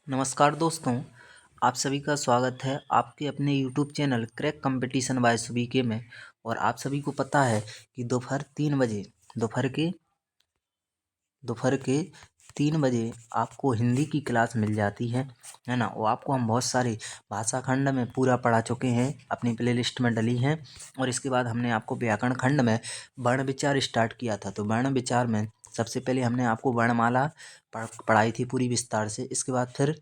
नमस्कार दोस्तों, आप सभी का स्वागत है आपके अपने YouTube channel crack competition by सुबीके में। और आप सभी को पता है कि दोपहर के 3 बजे आपको हिंदी की क्लास मिल जाती है ना। वो आपको हम बहुत सारे भाषा खंड में पूरा पढ़ा चुके हैं, अपनी प्लेलिस्ट में डली हैं। और इसके बाद हमने आपको व्याकरण खंड में वर्ण विचार स्टार्ट किया था। तो वर्ण विचार में सबसे पहले हमने आपको वर्णमाला पढ़ाई थी पूरी विस्तार से। इसके बाद फिर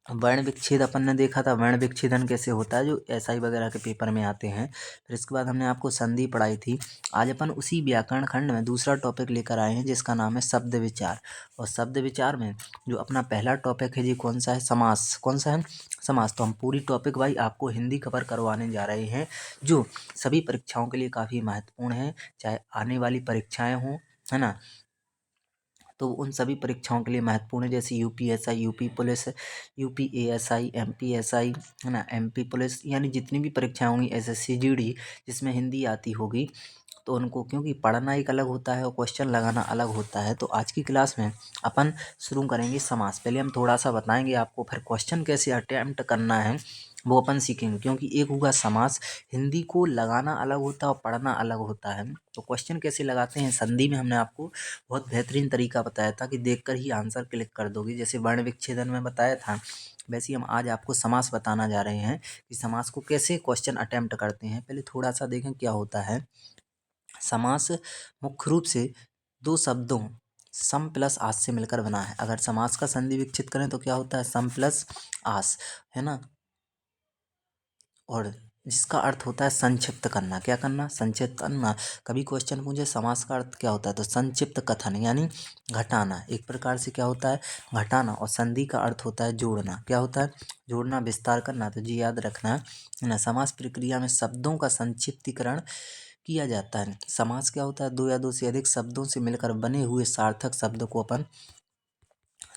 वर्ण विच्छेद अपन ने देखा था, वर्ण विच्छेदन कैसे होता है, जो एसआई वगैरह के पेपर में आते हैं। फिर इसके बाद हमने आपको संधि पढ़ाई थी। आज अपन उसी व्याकरण खंड में दूसरा टॉपिक लेकर आए हैं जिसका नाम है शब्द विचार। और शब्द विचार में जो अपना पहला टॉपिक है जी कौन सा है, समास। कौन सा है, समास। तो हम पूरी टॉपिक भाई आपको हिंदी कवर करवाने जा रहे हैं, जो सभी परीक्षाओं के लिए काफ़ी महत्वपूर्ण है, चाहे आने वाली परीक्षाएँ हों, है ना। तो उन सभी परीक्षाओं के लिए महत्वपूर्ण है, जैसे यूपीएसआई, यूपी पुलिस, यूपीएएसआई, एमपीएसआई, है ना, एमपी पुलिस, यानी जितनी भी परीक्षाएं होंगी, एसएससी जीडी जिसमें हिंदी आती होगी, तो उनको क्योंकि पढ़ना एक अलग होता है और क्वेश्चन लगाना अलग होता है। तो आज की क्लास में अपन शुरू करेंगे समास। पहले हम थोड़ा सा बताएंगे आपको, फिर क्वेश्चन कैसे अटेम्प्ट करना है वो अपन सीखेंगे। क्योंकि एक होगा समास, हिंदी को लगाना अलग होता है और पढ़ना अलग होता है। तो क्वेश्चन कैसे लगाते हैं, संधि में हमने आपको बहुत बेहतरीन तरीका बताया था कि देखकर ही आंसर क्लिक कर दोगे। जैसे वर्ण विच्छेदन में बताया था, वैसे ही हम आज आपको समास बताना जा रहे हैं कि समास को कैसे क्वेश्चन अटेम्प्ट करते हैं। पहले थोड़ा सा देखें क्या होता है। समास मुख्य रूप से दो शब्दों सम प्लस आस से मिलकर बना है। अगर समास का संधि विकसित करें तो क्या होता है, सम प्लस आस, है ना। और जिसका अर्थ होता है संक्षिप्त करना। क्या करना, संक्षिप्त करना। कभी क्वेश्चन पूछे समास का अर्थ क्या होता है, तो संक्षिप्त कथन यानी घटाना। एक प्रकार से क्या होता है, घटाना। और संधि का अर्थ होता है जोड़ना। क्या होता है, जोड़ना, विस्तार करना। तो जी याद रखना है ना। समास प्रक्रिया में शब्दों का संक्षिप्तीकरण किया जाता है। समास क्या होता है, दो या दो से अधिक शब्दों से मिलकर बने हुए सार्थक शब्द को अपन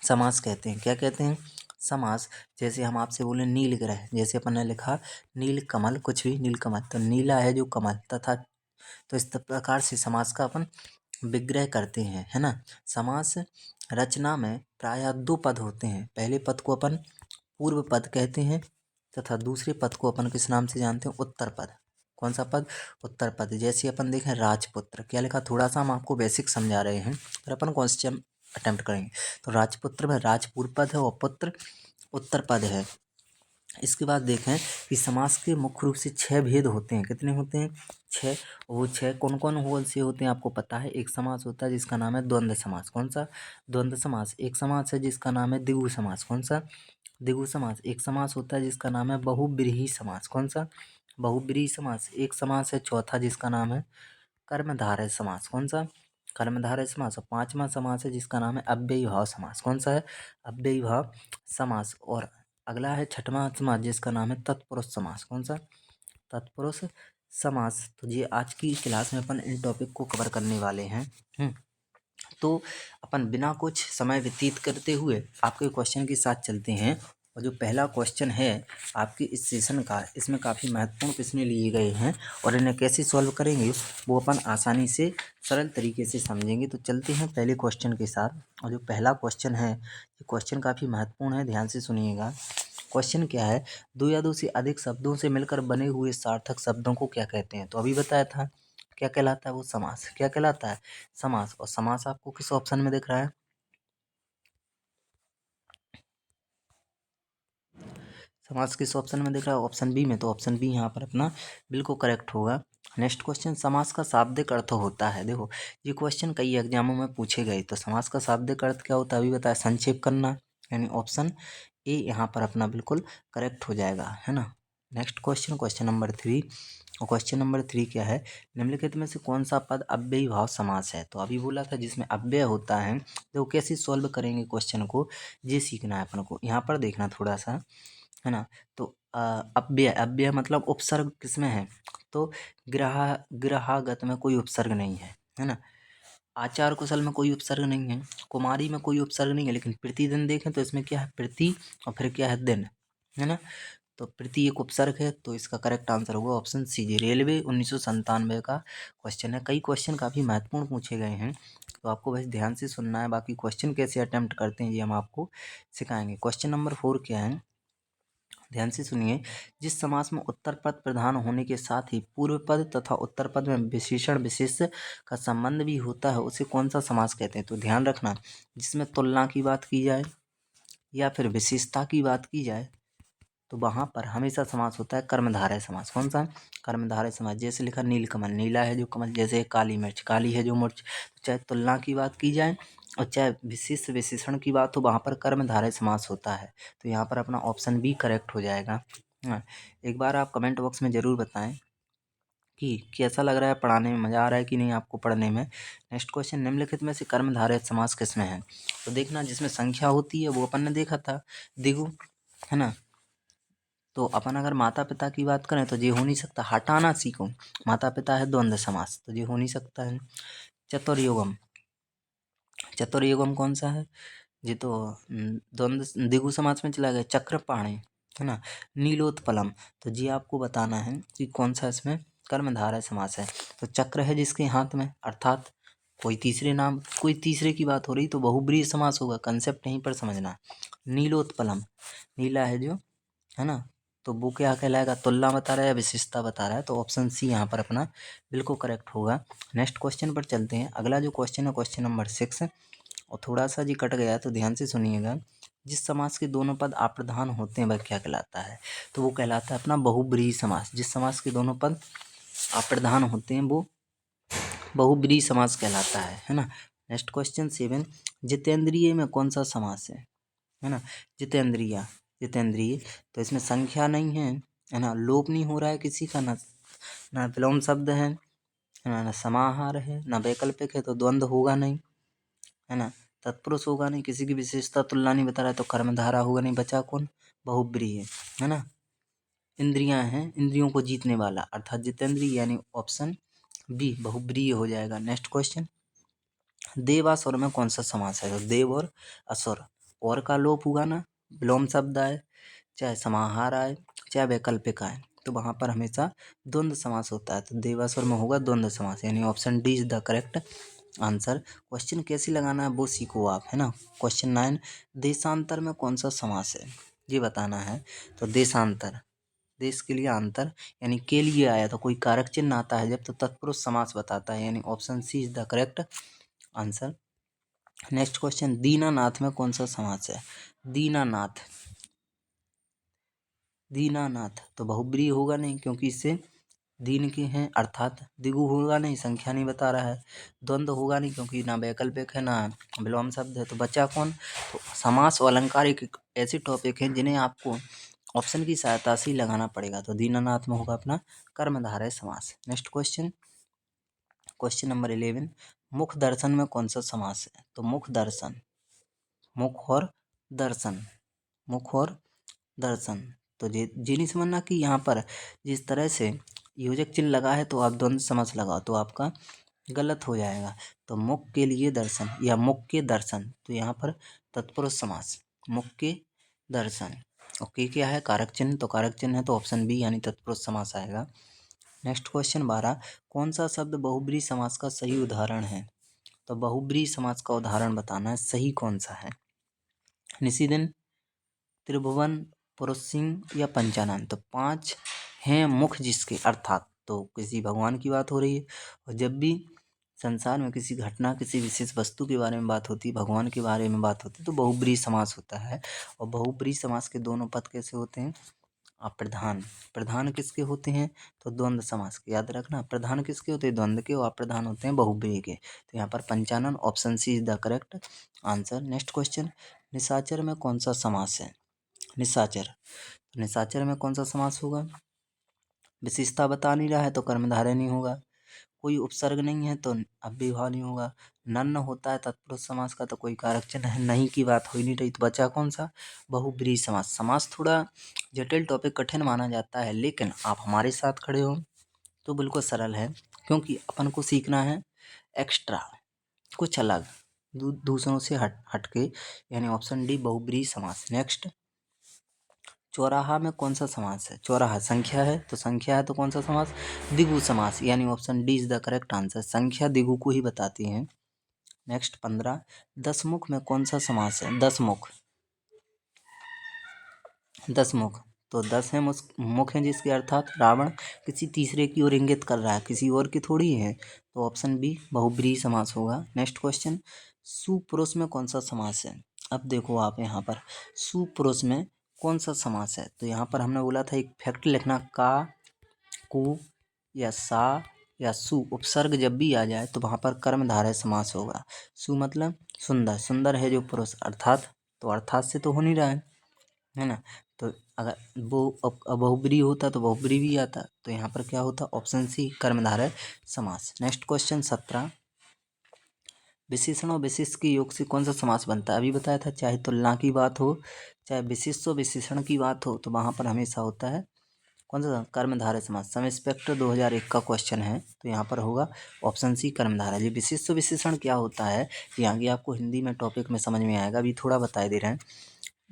समास कहते हैं। क्या कहते हैं, समास। जैसे हम आपसे बोले नील ग्रह, जैसे अपन ने लिखा नील कमल, कुछ भी नील कमल, तो नीला है जो कमल तथा, तो इस प्रकार से समास का अपन विग्रह करते हैं, है ना। समास रचना में प्रायः दो पद होते हैं। पहले पद को अपन पूर्व पद कहते हैं तथा दूसरे पद को अपन किस नाम से जानते हैं, उत्तर पद। कौन सा पद, उत्तर पद। जैसे अपन देखें राजपुत्र, क्या लिखा, थोड़ा सा हम आपको बेसिक समझा रहे हैं, फिर अपन क्वेश्चन अटेम्प्ट करेंगे। तो राजपुत्र में राज पूर्व पद है और पुत्र उत्तर पद है। इसके बाद देखें कि समास के मुख्य रूप से 6 भेद होते हैं। कितने होते हैं, 6। वो 6 कौन कौन से होते हैं आपको पता है। एक समास होता है जिसका नाम है द्वंद्व समास। कौन सा, द्वंद्व समास। एक समास है जिसका नाम है द्विगु समास। कौन सा, द्विगु समास। एक समास होता है जिसका नाम है बहुब्रीहि समास। कौन सा, बहुब्रीहि समास। एक समास है चौथा जिसका नाम है कर्मधारय समास। कौन सा, कर्मधारय समास। और पांचवा समास है जिसका नाम है अव्ययी भाव समास। कौन सा है, अव्ययी भाव समास। और अगला है छठवां समास जिसका नाम है तत्पुरुष समास। कौन सा, तत्पुरुष समास। तो ये आज की क्लास में अपन इन टॉपिक को कवर करने वाले हैं। तो अपन बिना कुछ समय व्यतीत करते हुए आपके क्वेश्चन के साथ चलते हैं। और जो पहला क्वेश्चन है आपके इस सेशन का, इसमें काफ़ी महत्वपूर्ण प्रश्न लिए गए हैं और इन्हें कैसे सॉल्व करेंगे वो अपन आसानी से सरल तरीके से समझेंगे। तो चलते हैं पहले क्वेश्चन के साथ। और जो पहला क्वेश्चन है, ये क्वेश्चन काफ़ी महत्वपूर्ण है, ध्यान से सुनिएगा। क्वेश्चन क्या है, दो या दो से अधिक शब्दों से मिलकर बने हुए सार्थक शब्दों को क्या कहते हैं। तो अभी बताया था क्या कहलाता है वो, समास। क्या कहलाता है, समास। और समास आपको किस ऑप्शन में दिख रहा है, समास किस ऑप्शन में दिख रहा है, ऑप्शन बी में। तो ऑप्शन बी यहाँ पर अपना बिल्कुल करेक्ट होगा। नेक्स्ट क्वेश्चन, समास का शाब्दिक अर्थ होता है। देखो ये क्वेश्चन कई एग्जामों में पूछे गए। तो समास का शाब्दिक अर्थ क्या होता है अभी बताया, संक्षेप करना। यानी ऑप्शन ए यहाँ पर अपना बिल्कुल करेक्ट हो जाएगा, है ना। Next question, question number 3। और क्वेश्चन नंबर 3 क्या है, निम्नलिखित में से कौन सा पद अव्ययी भाव समास है। तो अभी बोला था जिसमें अव्यय होता है। तो कैसे सॉल्व करेंगे क्वेश्चन को, ये सीखना है अपन को। यहाँ पर देखना थोड़ा सा, है ना। तो अव्यय, अव्यय मतलब उपसर्ग किसमें है, तो ग्रहागत में कोई उपसर्ग नहीं है ना। आचार कुशल में कोई उपसर्ग नहीं है, कुमारी में कोई उपसर्ग नहीं है। लेकिन प्रतिदिन देखें तो इसमें क्या है, प्रति और फिर क्या है, दिन, है ना। तो प्रति एक उपसर्ग है, तो इसका करेक्ट आंसर होगा ऑप्शन सी जी। रेलवे 1997 का क्वेश्चन है। कई क्वेश्चन काफ़ी महत्वपूर्ण पूछे गए हैं, तो आपको बस ध्यान से सुनना है, बाकी क्वेश्चन कैसे अटेम्प्ट करते हैं ये हम आपको सिखाएंगे। क्वेश्चन नंबर 4 क्या है, ध्यान से सुनिए। जिस समास में उत्तर पद प्रधान होने के साथ ही पूर्व पद तथा उत्तर पद में विशेषण विशेष का संबंध भी होता है उसे कौन सा समास कहते हैं। तो ध्यान रखना, जिसमें तुलना की बात की जाए या फिर विशेषता की बात की जाए तो वहाँ पर हमेशा समास होता है कर्मधारय समास। कौन सा? कर्मधारय समास। जैसे लिखा नीलकमल, नीला है जो कमल, जैसे काली मिर्च, काली है जो मिर्च। तो चाहे तुलना की बात की जाए और चाहे विशेष विशेषण की बात हो, वहाँ पर कर्मधारय समास होता है। तो यहाँ पर अपना ऑप्शन बी करेक्ट हो जाएगा। हाँ, एक बार आप कमेंट बॉक्स में ज़रूर बताएं कि कैसा लग रहा है, पढ़ाने में मज़ा आ रहा है कि नहीं आपको पढ़ने में। नेक्स्ट क्वेश्चन, निम्नलिखित में से कर्मधारय समास किसमें है। तो देखना, जिसमें संख्या होती है वो अपन ने देखा था दिगु, है ना। तो अपन अगर माता पिता की बात करें तो ये हो नहीं सकता, हटाना सीखो। माता पिता है द्वंद्व समास, तो ये हो नहीं सकता है। चतुर्युगम, चतुर्युगम कौन सा है, ये तो द्वंद्व दिगु समास में चला गया। चक्रपाणी, है ना। नीलोत्पलम, तो जी आपको बताना है कि कौन सा इसमें कर्मधारय समास है। तो चक्र है जिसके हाथ में, अर्थात कोई तीसरे नाम, कोई तीसरे की बात हो रही तो बहुब्रीहि समास होगा। कंसेप्ट यहीं पर समझना। नीलोत्पलम, नीला है जो, है ना, तो वो क्या कहलाएगा, तुलना बता रहा है या विशेषता बता रहा है। तो ऑप्शन सी यहाँ पर अपना बिल्कुल करेक्ट होगा। नेक्स्ट क्वेश्चन पर चलते हैं। अगला जो क्वेश्चन है क्वेश्चन नंबर 6, और थोड़ा सा जी कट गया है तो ध्यान से सुनिएगा। जिस समास के दोनों पद अप्रधान होते हैं वह क्या कहलाता है। तो वो कहलाता है अपना बहुब्रीहि समास। जिस समास के दोनों पद अप्रधान होते हैं वो बहुब्रीहि समास कहलाता है ना। नेक्स्ट क्वेश्चन 7, जितेंद्रिय में कौन सा समास है ना। जितेंद्रिय, जितेंद्रिय, तो इसमें संख्या नहीं है ना, लोप नहीं हो रहा है किसी का, ना विलोम शब्द है ना, ना समाहार है, ना वैकल्पिक है, तो द्वंद्व होगा नहीं, है ना। तत्पुरुष होगा नहीं, किसी की विशेषता तुलना नहीं बता रहा है, तो कर्मधारा होगा नहीं, बचा कौन, बहुब्रीहि है ना। इंद्रियां हैं, इंद्रियों को जीतने वाला, अर्थात जितेंद्रिय, यानी ऑप्शन बी बहुब्रीहि हो जाएगा। नेक्स्ट क्वेश्चन, देवासुर में कौन सा समास है। तो देव और असुर, और का लोप हुआ ना, विलोम शब्द आए, चाहे समाहार आए, चाहे वैकल्पिक आए, तो वहाँ पर हमेशा द्वंद्व समास होता है। तो देवासुर में होगा द्वंद्व समास, यानी option D is the correct answer. Question कैसे लगाना है वो सीखो आप, है ना। क्वेश्चन 9, देशांतर में कौन सा समास है ये बताना है। तो देशांतर, देश के लिए अंतर, यानी के लिए आया तो कोई कारक चिन्ह आता है जब, तो तत्पुरुष समास बताता है, यानी option C is the correct answer. Next question, दीनानाथ में कौन सा समास है। दीनानाथ, दीनानाथ, तो बहुब्रीहि होगा नहीं क्योंकि इससे दीन के हैं, अर्थात दिगु होगा नहीं, संख्या नहीं बता रहा है। द्वंद्व होगा नहीं क्योंकि ना वैकल्पिक है ना विलोम शब्द है, तो बचा कौन। तो समास और अलंकार एक ऐसे टॉपिक हैं जिन्हें आपको ऑप्शन की सहायता से ही लगाना पड़ेगा। तो दीनानाथ में होगा अपना कर्मधारय समास। नेक्स्ट क्वेश्चन, क्वेश्चन नंबर 11, मुख दर्शन में कौन सा समास है। तो मुख दर्शन, मुख और दर्शन, मुख और दर्शन, तो ये नहीं समझना कि यहाँ पर जिस तरह से योजक चिन्ह लगा है तो आप द्वंद्व समास लगाओ तो आपका गलत हो जाएगा। तो मुख के लिए दर्शन या मुख के दर्शन, तो यहाँ पर तत्पुरुष समास, मुख के दर्शन। ओके, क्या है कारक चिन्ह, तो कारक चिन्ह है तो ऑप्शन बी यानी तत्पुरुष समास आएगा। नेक्स्ट क्वेश्चन 12, कौन सा शब्द बहुब्रीहि समास का सही उदाहरण है। तो बहुब्रीहि समास का उदाहरण बताना है, सही कौन सा है। निशिदिन, त्रिभुवन, पुरुष सिंह या पंचानन, तो 5 हैं मुख जिसके, अर्थात तो किसी भगवान की बात हो रही है। और जब भी संसार में किसी घटना, किसी विशेष वस्तु के बारे में बात होती है, भगवान के बारे में बात होती है, तो बहुब्रीहि समास होता है। और बहुब्रीहि समास के दोनों पद कैसे होते हैं, अप्रधान। प्रधान किसके होते हैं, तो द्वंद्व समास के, याद रखना। प्रधान किसके होते हैं, द्वंद्व के, और अप्रधान होते हैं बहुब्रीहि के। तो यहाँ पर पंचानन, option C is the correct answer. Next question, निशाचर में कौन सा समास है। निशाचर, निशाचर में कौन सा समास होगा, विशेषता बता नहीं रहा है तो कर्मधारय नहीं होगा, कोई उपसर्ग नहीं है तो अव्ययभाव नहीं होगा, नन्न होता है तत्पुरुष समास का तो कोई कारक चिन्ह है नहीं की बात हो ही नहीं रही, तो बचा कौन सा, बहुब्रीहि समास। समास थोड़ा जटिल टॉपिक, कठिन माना जाता है, लेकिन आप हमारे साथ खड़े हो तो बिल्कुल सरल है, क्योंकि अपन को सीखना है एक्स्ट्रा, कुछ अलग, दूसरों से हटके, यानी ऑप्शन डी बहुब्रीहि समास। नेक्स्ट, चौराहा में कौन सा समास है। चौराहा संख्या है, तो संख्या है तो कौन सा समास, द्विगु समास, यानी option D is the correct answer. संख्या द्विगु को ही बताती है। नेक्स्ट 15, दसमुख में कौन सा समास है? दसमुख, दसमुख तो 10 है मुख है जिसके अर्थात रावण किसी तीसरे की ओर इंगित कर रहा है, किसी और की थोड़ी है, तो ऑप्शन बी बहुब्रीहि समास होगा। नेक्स्ट क्वेश्चन, सुपुरुष में कौन सा समास है? अब देखो आप यहाँ पर सुपुरुष में कौन सा समास है, तो यहाँ पर हमने बोला था एक फैक्ट लिखना, का, कु या सा या सु उपसर्ग जब भी आ जाए तो वहाँ पर कर्मधारय समास होगा। सु मतलब सुंदर, सुंदर है जो पुरुष, अर्थात, तो अर्थात से तो हो नहीं रहा है ना, तो अगर वो बहुब्रीहि होता तो बहुब्रीहि भी आता, तो यहाँ पर क्या होता? ऑप्शन सी कर्मधारय समास। नेक्स्ट क्वेश्चन 17, विशेषण और विशेष के योग से कौन सा समास बनता है? अभी बताया था, चाहे तुलना की बात हो, चाहे विशेष विशेषण की बात हो, तो वहाँ पर हमेशा होता है कौन सा? कर्मधारय समास। सम इंस्पेक्टर 2001 का क्वेश्चन है, तो यहाँ पर होगा ऑप्शन सी कर्मधारय। ये विशेष विशेषण क्या होता है, ये आगे आपको हिंदी में टॉपिक में समझ में आएगा, अभी थोड़ा बता दे रहे हैं।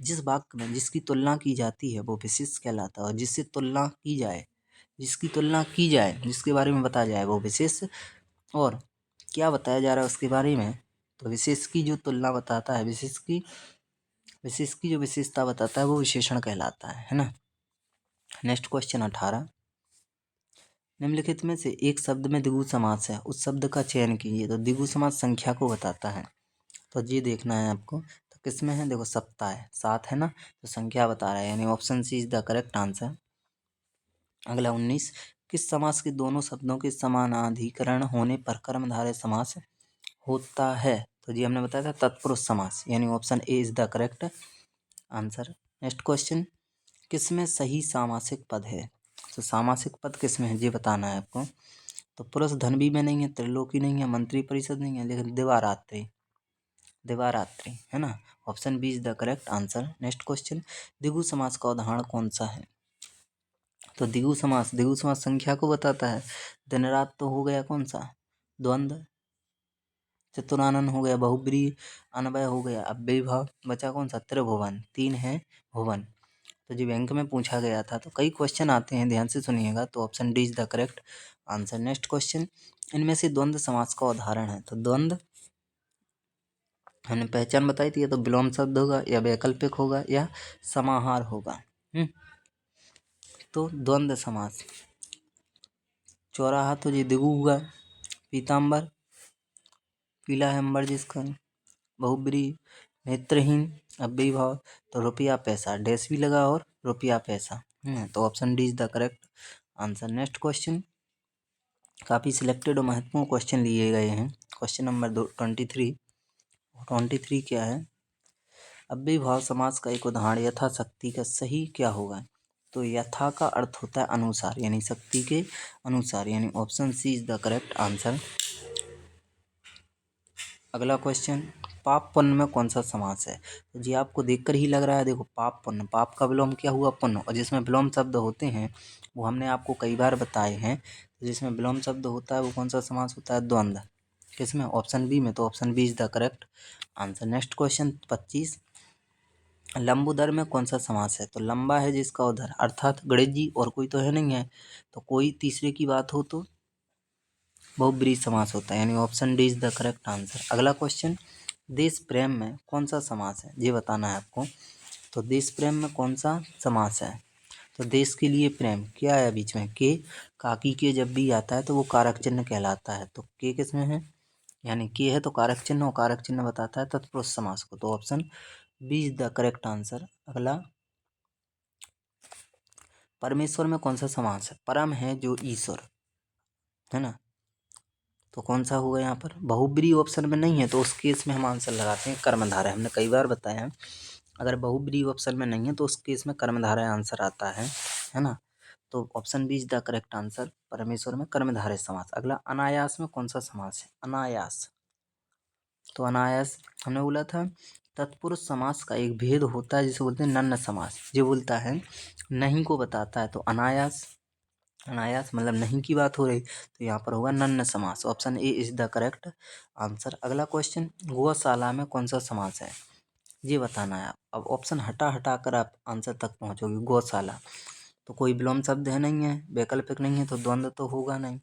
जिस वाक्य में जिसकी तुलना की जाती है वो विशेष कहलाता है, और जिससे तुलना की जाए, जिसकी तुलना की जाए, जिसके बारे में बताया जाए वो विशेष, और क्या बताया जा रहा है उसके बारे में, तो विशेष की जो तुलना बताता है, विशेष की जो विशेषता बताता है वो विशेषण कहलाता है ना। नेक्स्ट क्वेश्चन 18, निम्नलिखित में से एक शब्द में द्विगु समास है, उस शब्द का चयन कीजिए। तो द्विगु समास संख्या को बताता है, तो ये देखना है आपको, तो किस में है? देखो सप्ताह है, 7 है ना, तो संख्या बता रहा है, यानी option C is the correct answer. अगला 19, किस समास के दोनों शब्दों के समानाधिकरण होने पर कर्मधारय समास होता है? तो जी हमने बताया था तत्पुरुष समास, यानी option A is the correct answer. Next question, किसमें सही सामासिक पद है? तो सामासिक पद किसमें है ये बताना है आपको। तो पुरुष धनवी में नहीं है, त्रिलोकी नहीं है, मंत्री परिषद नहीं है, लेकिन दिवारात्रि, दिवारात्रि है ना, option B is the correct answer. Next question, द्विगु समास का उदाहरण कौन सा है? तो द्विगु समास संख्या को बताता है। दिन रात तो हो गया कौन सा? द्वंद्व। चतुरानन हो गया बहुब्रीहि, अनवय हो गया अव्ययीभाव, बचा कौन सा? त्रिभुवन, 3 है भुवन। तो जी बैंक में पूछा गया था, तो कई क्वेश्चन आते हैं, ध्यान से सुनिएगा, तो option D is the correct answer. Next question, इनमें से द्वंद्व समास का उदाहरण है। तो द्वंद्व हमने पहचान बताई थी, या तो विलोम शब्द होगा, या वैकल्पिक होगा, या समाहार होगा। तो द्वंद्व समास, चौराहा तो जी द्विगु हुआ, पीताम्बर, पीला है अंबर जिसका, बहुब्रीहि, नेत्रहीन, अव्ययीभाव, तो रुपया पैसा, डैश भी लगा और रुपया पैसा, तो option D is the correct answer. Next question, काफ़ी सिलेक्टेड और महत्वपूर्ण क्वेश्चन लिए गए हैं। क्वेश्चन नंबर 23 क्या है? अव्ययीभाव समास का एक उदाहरण यथाशक्ति का सही क्या होगा? तो यथा का अर्थ होता है अनुसार, यानी शक्ति के अनुसार, यानी option C is the correct answer. अगला क्वेश्चन, पाप पुण्य में कौन सा समास है? तो जी आपको देखकर ही लग रहा है, देखो पाप पुण्य, पाप का विलोम क्या हुआ? पुण्य, और जिसमें विलोम शब्द होते हैं वो हमने आपको कई बार बताए हैं, तो जिसमें विलोम शब्द होता है वो कौन सा समास होता है? द्वंद्व। किसमें? ऑप्शन बी में, तो option B is the correct answer. Next question 25, लंबोदर में कौन सा समास है? तो लंबा है जिसका उधर, अर्थात गणेश जी और कोई तो है नहीं है, तो कोई तीसरे की बात हो तो बहुब्रीहि समास होता है, यानी option D is the correct answer. अगला क्वेश्चन, देश प्रेम में कौन सा समास है ये बताना है आपको। तो देश प्रेम में कौन सा समास है? तो देश के लिए प्रेम क्या है बीच में? के, काकी के जब भी आता है तो वो कारक चिन्ह कहलाता है, तो के किस में है? यानी के है तो कारक चिन्ह, और कारक चिन्ह बताता है तत्पुरुष समास को, तो option B is the correct answer. अगला, परमेश्वर में कौन सा समास है? परम है जो ईश्वर है ना, तो कौन सा होगा यहाँ पर? बहुब्रीहि ऑप्शन में नहीं है, तो उस केस में हम आंसर लगाते हैं कर्मधारय। हमने कई बार बताया है, अगर बहुब्रीहि ऑप्शन में नहीं है तो उस केस में कर्मधारय आंसर आता है ना, तो option B is the correct answer, परमेश्वर में कर्मधारय समास। अगला, अनायास में कौन सा समास है? अनायास, तो अनायास हमने बोला था तत्पुरुष समास का एक भेद होता है जिसे बोलते हैं नन्न समास, जो बोलता है नहीं को बताता है, तो अनायास, अनायास मतलब नहीं की बात हो रही, तो यहाँ पर होगा नन्न समास, option A is the correct answer. अगला क्वेश्चन, गौशाला में कौन सा समास है ये बताना है। अब ऑप्शन हटा हटा कर आप आंसर तक पहुँचोगे। गौशाला तो कोई विलोम शब्द है नहीं है, वैकल्पिक नहीं है, तो द्वंद्व तो होगा नहीं,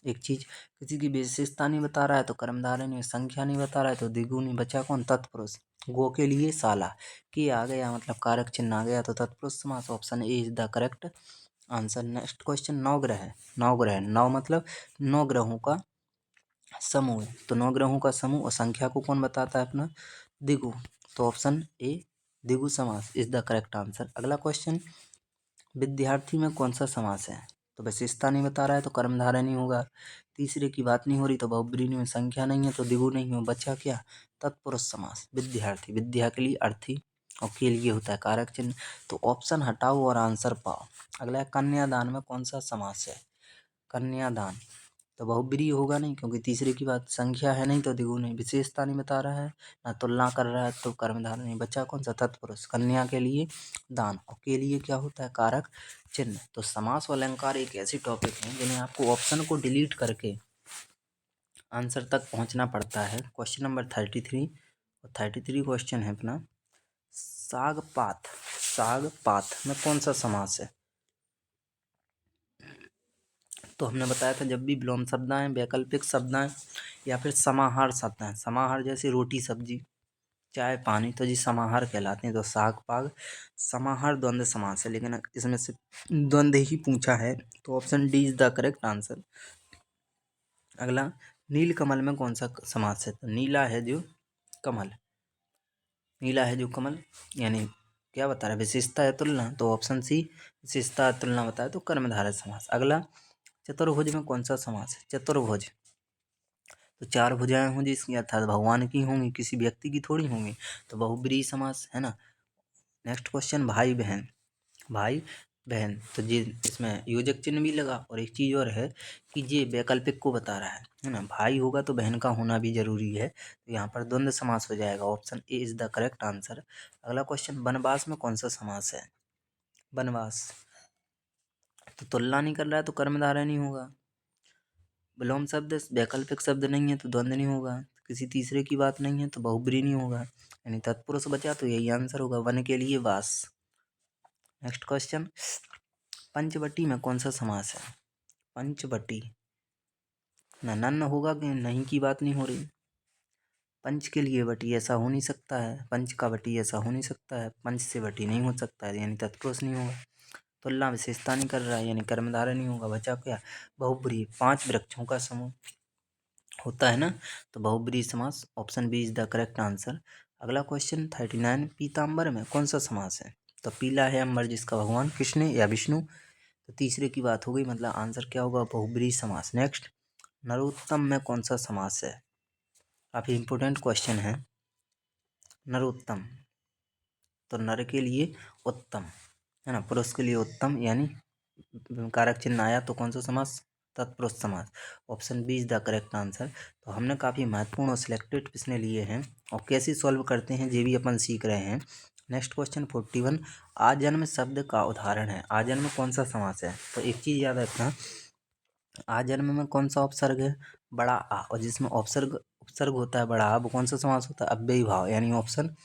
एक चीज किसी की विशेषता नहीं बता रहा है तो कर्मधारय, संख्या नहीं बता रहा है तो द्विगुणी, बचा कौन, तत्पुरुष। गो के लिए साला, कि आ गया मतलब कारक चिन्ह आ गया तो तत्पुरुष समास। Option A is the correct answer. Next question, नवग्रह। नवग्रह, नौ मतलब 9 ग्रहों का समूह है, तो 9 ग्रहों का समूह और संख्या को कौन बताता है, अपना द्विगु, तो ऑप्शन ए द्विगु समास इज द करेक्ट आंसर। अगला क्वेश्चन, विद्यार्थी में कौन सा समास है, तो विशेषता नहीं बता रहा है तो कर्मधारय नहीं होगा, तीसरे की बात नहीं हो रही तो बहुब्री नहीं, संख्या नहीं है तो द्विगु नहीं हो, बचा क्या, तत्पुरुष समास। विद्यार्थी, विद्या के लिए अर्थी और के लिए होता है कारक चिन्ह, तो ऑप्शन हटाओ और आंसर पाओ। अगला है, कन्यादान में कौन सा समास है, कन्यादान, तो बहुब्री होगा नहीं क्योंकि तीसरे की बात, संख्या है नहीं तो द्विगु नहीं, विशेषता नहीं बता रहा है ना तुलना कर रहा है तो कर्मधारय नहीं, बचा कौन सा, तत्पुरुष। कन्या के लिए दान और के लिए क्या होता है, कारक चिन्ह। तो समास और अलंकार एक ऐसी टॉपिक है जिन्हें आपको ऑप्शन को डिलीट करके आंसर तक पहुंचना पड़ता है। क्वेश्चन नंबर 33 और 33 क्वेश्चन है अपना, साग पात, साग पात में कौन सा समास है, तो हमने बताया था जब भी विलोम शब्द आए, वैकल्पिक शब्द आए या फिर समाहार शब्द आए, समाहार जैसे रोटी सब्जी चाय पानी, तो जी समाहार कहलाते हैं। तो साग पाग समाहार द्वंद्व समास है, लेकिन इसमें से द्वंद्व ही पूछा है तो option D is the correct answer. अगला, नील कमल में कौन सा समास है, तो नीला है जो कमल, नीला है जो कमल, यानी क्या बता रहा है, विशेषता है तुलना, तो ऑप्शन सी विशेषता तुलना बताया तो कर्मधारय समास। अगला, चतुर्भुज में कौन सा समास है, चतुर्भुज, तो 4 भुजाएं हों जिसकी, अर्थात भगवान की होंगी, किसी व्यक्ति की थोड़ी होंगी, तो बहुब्रीहि समास है ना। नेक्स्ट क्वेश्चन, भाई बहन, भाई बहन, तो ये इसमें योजक चिन्ह भी लगा और एक चीज़ और है कि ये वैकल्पिक को बता रहा है ना, भाई होगा तो बहन का होना भी जरूरी है, तो यहाँ पर द्वंद्व समास हो जाएगा, option A is the correct answer. अगला क्वेश्चन, वनवास में कौन सा समास है, वनवास, तो तुलना नहीं कर रहा है तो कर्मधारय नहीं होगा, विलोम शब्द वैकल्पिक शब्द नहीं है तो द्वंद्व नहीं होगा, किसी तीसरे की बात नहीं है तो बहुब्री नहीं होगा, यानी तत्पुरुष बचा तो यही आंसर होगा, वन के लिए वास। नेक्स्ट क्वेश्चन, पंचवटी में कौन सा समास है, पंचवटी, ना नन्न होगा कि नहीं की बात नहीं हो रही, पंच के लिए वटी ऐसा हो नहीं सकता है, पंच का वटी ऐसा हो नहीं सकता है, पंच से वटी नहीं हो सकता है, यानी तत्पुरुष नहीं होगा, तुलना विशेषता नहीं कर रहा है यानी कर्मधारय नहीं होगा, बचा क्या, बहुब्री, 5 वृक्षों का समूह होता है ना, तो बहुब्रीहि समास, option B is the correct answer. अगला क्वेश्चन 39, पीताम्बर में कौन सा समास है, तो पीला है अंबर जिसका भगवान कृष्ण या विष्णु, तो तीसरे की बात हो गई, मतलब आंसर क्या होगा, बहुब्रीहि समास। नेक्स्ट, नरोत्तम में कौन सा समास है, काफ़ी इंपॉर्टेंट क्वेश्चन है, नरोत्तम, तो नर के लिए उत्तम है ना, पुरुष के लिए उत्तम, यानी कारक चिन्ह आया तो कौन सा समास, तत्पुरुष समास, option B is the correct answer. तो हमने काफ़ी महत्वपूर्ण और सिलेक्टेड प्रश्न लिए हैं और कैसे सॉल्व करते हैं ये भी अपन सीख रहे हैं। नेक्स्ट क्वेश्चन 41, आजन्म शब्द का उदाहरण है, आजन्म कौन सा समास है, तो एक चीज़ याद रखना, आजन्म में कौन सा उपसर्ग है, बड़ा आ, और जिसमें उपसर्ग उपसर्ग होता है बड़ा आ, वो कौन सा समास होता है, अव्ययी भाव, यानी option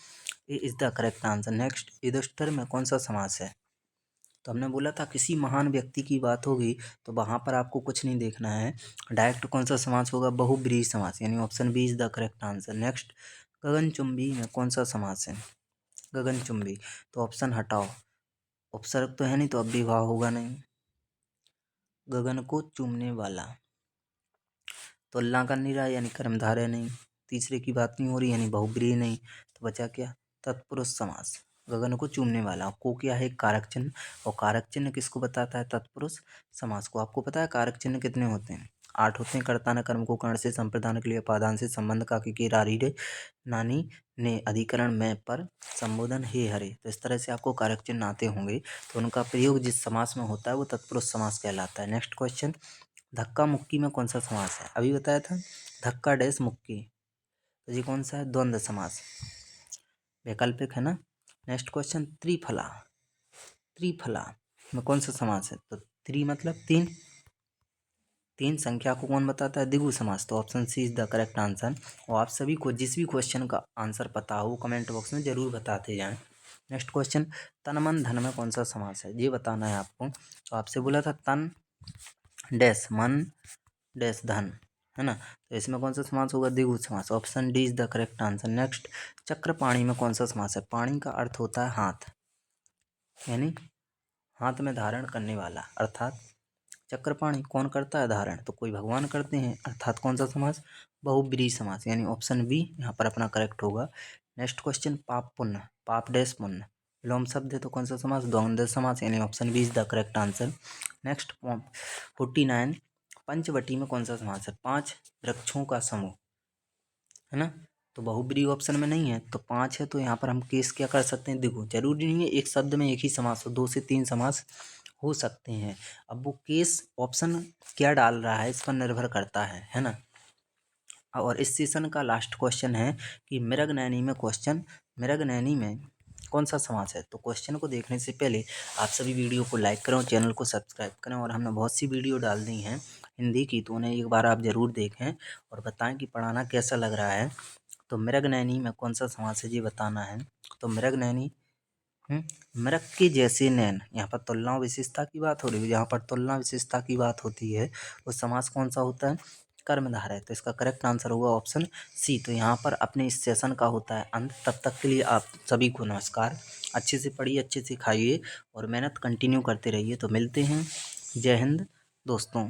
A is the correct answer. Next, युधिष्ठिर में कौन सा समास है, तो हमने बोला था किसी महान व्यक्ति की बात होगी तो वहाँ पर आपको कुछ नहीं देखना है, डायरेक्ट कौन सा समास होगा, बहुब्रीहि समास, यानी option B is the correct answer. Next, गगनचुंबी में कौन सा समास है, गगनचुंबी, तो ऑप्शन हटाओ, उपसर्ग तो है नहीं तो अव्ययीभाव होगा नहीं, गगन को चूमने वाला, तुलना कर नहीं रहा यानी कर्मधारय नहीं, तीसरे की बात नहीं हो रही यानी बहुब्रीहि नहीं, तो बचा क्या, तत्पुरुष समास, गगन को चूमने वाला, को क्या है, कारक चिन्ह, और कारक चिन्ह किसको बताता है, तत्पुरुष समास को। आपको पता है कारक चिन्ह कितने होते हैं, 8 होते हैं, कर्ता न कर्म को कर्ण से, संप्रदान के लिए उपादान से, संबंध का के रारी रे नानी ने, अधिकरण में पर, संबोधन हे हरे, तो इस तरह से आपको कारक चिन्ह आते होंगे, तो उनका प्रयोग जिस समास में होता है वो तत्पुरुष समास कहलाता है। नेक्स्ट क्वेश्चन, धक्का मुक्की में कौन सा समास है, अभी बताया था धक्का डैश मुक्की, तो ये कौन सा है, द्वंद्व समास, वैकल्पिक है ना। नेक्स्ट क्वेश्चन, त्रिफला, त्रिफला में कौन सा समास है, तो त्रि मतलब 3, 3 संख्या को कौन बताता है, द्विगु समास, तो option C is the correct answer. और आप सभी को जिस भी क्वेश्चन का आंसर पता हो कमेंट बॉक्स में जरूर बताते जाएं। नेक्स्ट क्वेश्चन, तन मन धन में कौन सा समास है, ये बताना है आपको, तो आपसे बोला था तन डैश मन डैश धन, है ना। तो इसमें कौन सा समास होगा, द्विगु समास। Option D is the correct answer. Next, Chakrapani में कौन सा समास है। पाणी का अर्थ होता है हाथ, यानी हाथ में धारण करने वाला, अर्थात चक्रपाणी कौन करता है धारण, तो कोई भगवान करते हैं, अर्थात कौन सा समास, बहुब्रीहि समास, यानी ऑप्शन बी यहाँ पर अपना करेक्ट होगा। नेक्स्ट क्वेश्चन, पाप पुण्य, पाप डैश पुण्य, विलोम शब्द है तो कौन सा समास, द्वंद्व समास, यानी option B is the correct answer. Next 49, पंचवटी में कौन सा समास है, 5 वृक्षों का समूह, है ना। तो बहुब्रीहि ऑप्शन में नहीं है, तो 5 है, तो यहाँ पर हम केस क्या कर सकते हैं, देखो जरूरी नहीं है एक शब्द में एक ही समास हो, 2 से 3 समास हो सकते हैं। अब वो केस ऑप्शन क्या डाल रहा है इस पर निर्भर करता है ना। और इस सेशन का लास्ट क्वेश्चन है कि मृगनयनी में क्वेश्चन, मृगनयनी में कौन सा समास है। तो क्वेश्चन को देखने से पहले आप सभी वीडियो को लाइक करें और चैनल को सब्सक्राइब करें, और हमने बहुत सी वीडियो डाल दी हैं हिंदी की, तो उन्हें एक बार आप ज़रूर देखें और बताएं कि पढ़ाना कैसा लग रहा है। तो मृगनयनी में कौन सा समास है ये बताना है। तो मृगनयनी, मृग के जैसे नैन, यहाँ पर तुलना विशेषता की बात हो रही है, यहाँ पर तुलना विशेषता की बात होती है, वो समास कौन सा होता है, कर्मधारय है। तो इसका करेक्ट आंसर होगा ऑप्शन सी। तो यहाँ पर अपने इस सेशन का होता है अंत। तब तक के लिए आप सभी को नमस्कार। अच्छे से पढ़िए, अच्छे से खाइए और मेहनत कंटिन्यू करते रहिए। तो मिलते हैं। जय हिंद दोस्तों।